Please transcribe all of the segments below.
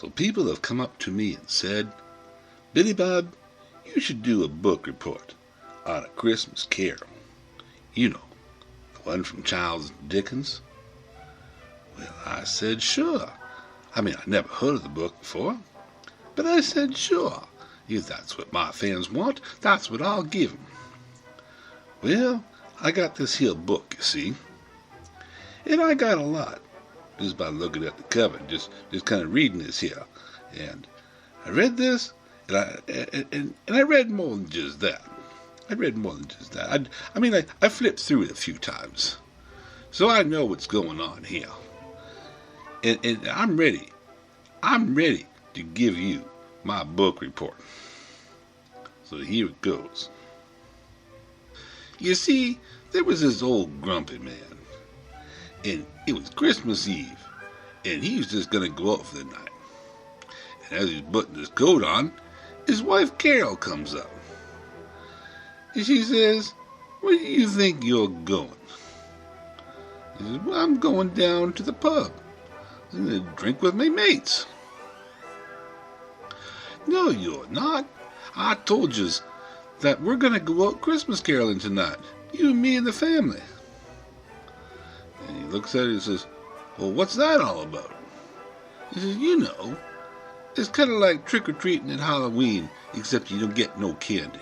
So people have come up to me and said, Billy Bob, you should do a book report on A Christmas Carol. You know, the one from Charles Dickens. Well, I said, sure. I mean, I never heard of the book before, but I said, sure. If that's what my fans want, that's what I'll give them. Well, I got this here book, you see, and I got a lot just by looking at the cover, just kind of reading this here. And I read this, and I read more than just that. I flipped through it a few times, so I know what's going on here. And I'm ready to give you my book report. So here it goes. You see, there was this old grumpy man, and it was Christmas Eve, and he was just going to go out for the night. And as he's putting his coat on, his wife Carol comes up. And she says, where do you think you're going? He says, well, I'm going down to the pub. I'm going to drink with my mates. No, you're not. I told you that we're going to go out Christmas caroling tonight. You and me and the family. And he looks at it and says, well, what's that all about? He says, you know, it's kind of like trick-or-treating at Halloween, except you don't get no candy.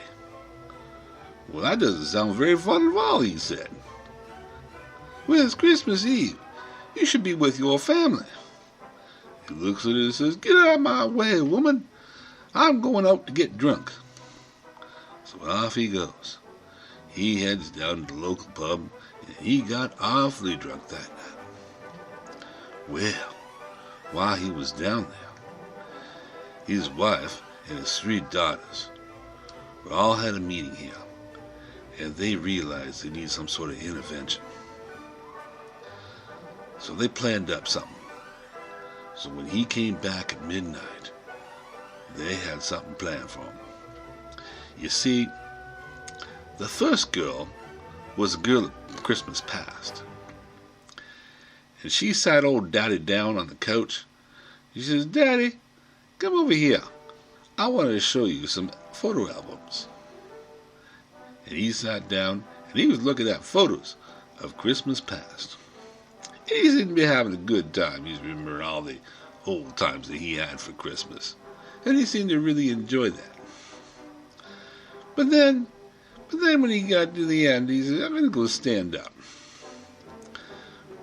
Well, that doesn't sound very fun at all, he said. Well, it's Christmas Eve. You should be with your family. He looks at it and says, get out of my way, woman. I'm going out to get drunk. So off he goes. He heads down to the local pub, and he got awfully drunk that night. Well, while he was down there, his wife and his 3 daughters all had a meeting here, and they realized they need some sort of intervention. So they planned up something. So when he came back at midnight, they had something planned for him. You see, the first girl was a girl at Christmas past. And she sat old Daddy down on the couch. She says, Daddy, come over here. I want to show you some photo albums. And he sat down and he was looking at photos of Christmas past. And he seemed to be having a good time. He's remembering all the old times that he had for Christmas. And he seemed to really enjoy that. But then when he got to the end, he said, I'm going to go stand up.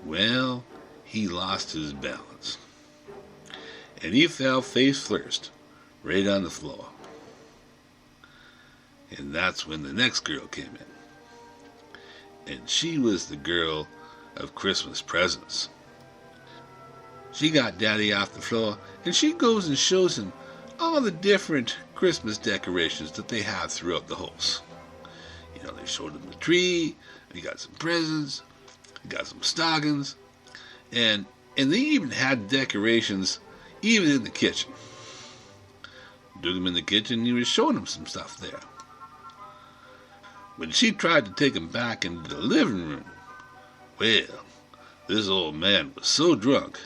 Well, he lost his balance. And he fell face first, right on the floor. And that's when the next girl came in. And she was the girl of Christmas presents. She got Daddy off the floor, and she goes and shows him all the different Christmas decorations that they have throughout the house. You know, they showed him the tree, we got some presents, we got some stockings, and they even had decorations even in the kitchen. Took him in the kitchen, and he was showing him some stuff there. When she tried to take him back into the living room, well, this old man was so drunk,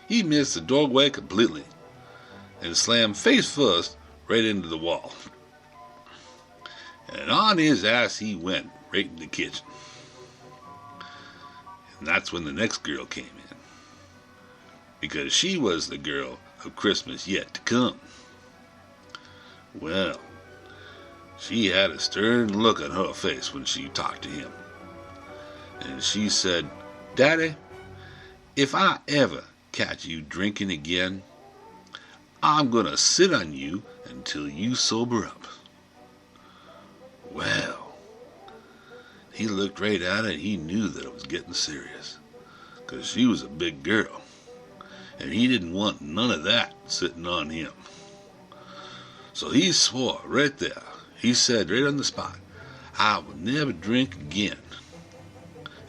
he missed the doorway completely and slammed face first right into the wall. And on his ass he went, right in the kitchen. And that's when the next girl came in, because she was the girl of Christmas yet to come. Well, she had a stern look on her face when she talked to him. And she said, Daddy, if I ever catch you drinking again, I'm going to sit on you until you sober up. Well, he looked right at it and he knew that it was getting serious, because she was a big girl, and he didn't want none of that sitting on him. So he swore right there. He said right on the spot, I will never drink again.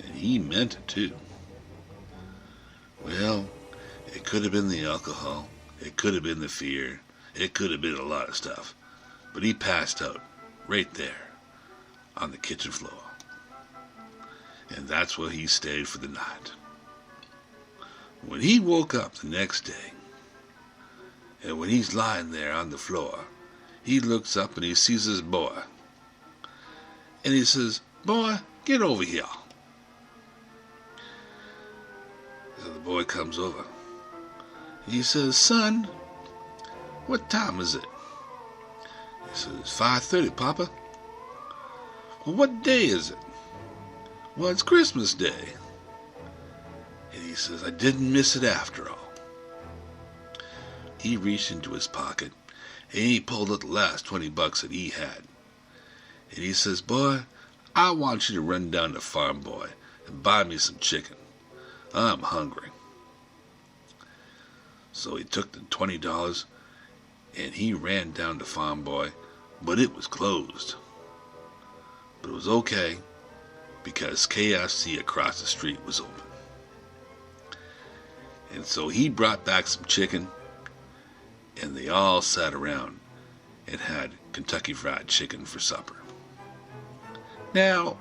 And he meant it too. Well, it could have been the alcohol. It could have been the fear. It could have been a lot of stuff. But he passed out right there on the kitchen floor. And that's where he stayed for the night. When he woke up the next day, And when he's lying there on the floor, he looks up and he sees his boy. And he says, "Boy, get over here." So the boy comes over. He says, "Son, what time is it?" He says, "5:30, Papa." "Well, what day is it?" "Well, it's Christmas Day." And he says, "I didn't miss it after all." He reached into his pocket and he pulled out the last $20 that he had. And he says, "Boy, I want you to run down to Farm Boy and buy me some chicken. I'm hungry." So he took the $20 and he ran down to Farm Boy, but it was closed. But it was okay because KFC across the street was open. And so he brought back some chicken, and they all sat around and had Kentucky Fried Chicken for supper. Now,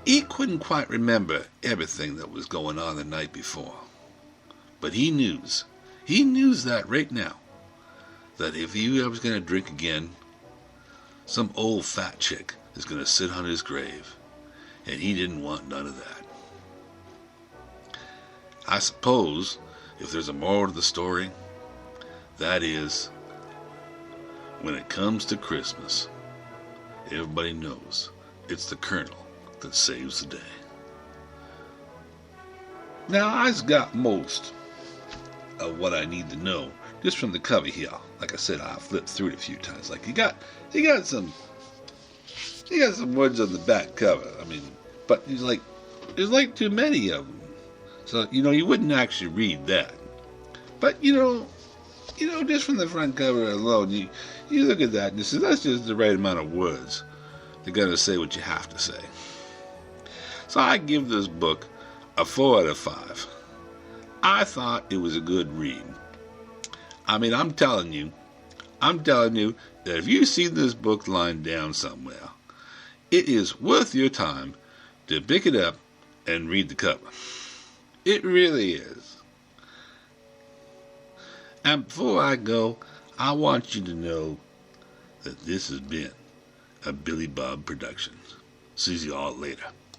he couldn't quite remember everything that was going on the night before, but he knew that right now, that if he ever was going to drink again, some old fat chick is going to sit on his grave, and he didn't want none of that. I suppose, if there's a moral to the story, that is, when it comes to Christmas, everybody knows it's the Colonel that saves the day. Now, I've got most of what I need to know just from the cover here. Like I said, I flipped through it a few times. Like you got some words on the back cover. I mean, but there's like too many of them. So you wouldn't actually read that. But just from the front cover alone, you look at that and you say, that's just the right amount of words. They're gonna say what you have to say. So I give this book a 4 out of 5. I thought it was a good read. I mean, I'm telling you that if you see this book lying down somewhere, it is worth your time to pick it up and read the cover. It really is. And before I go, I want you to know that this has been a Billy Bob production. See you all later.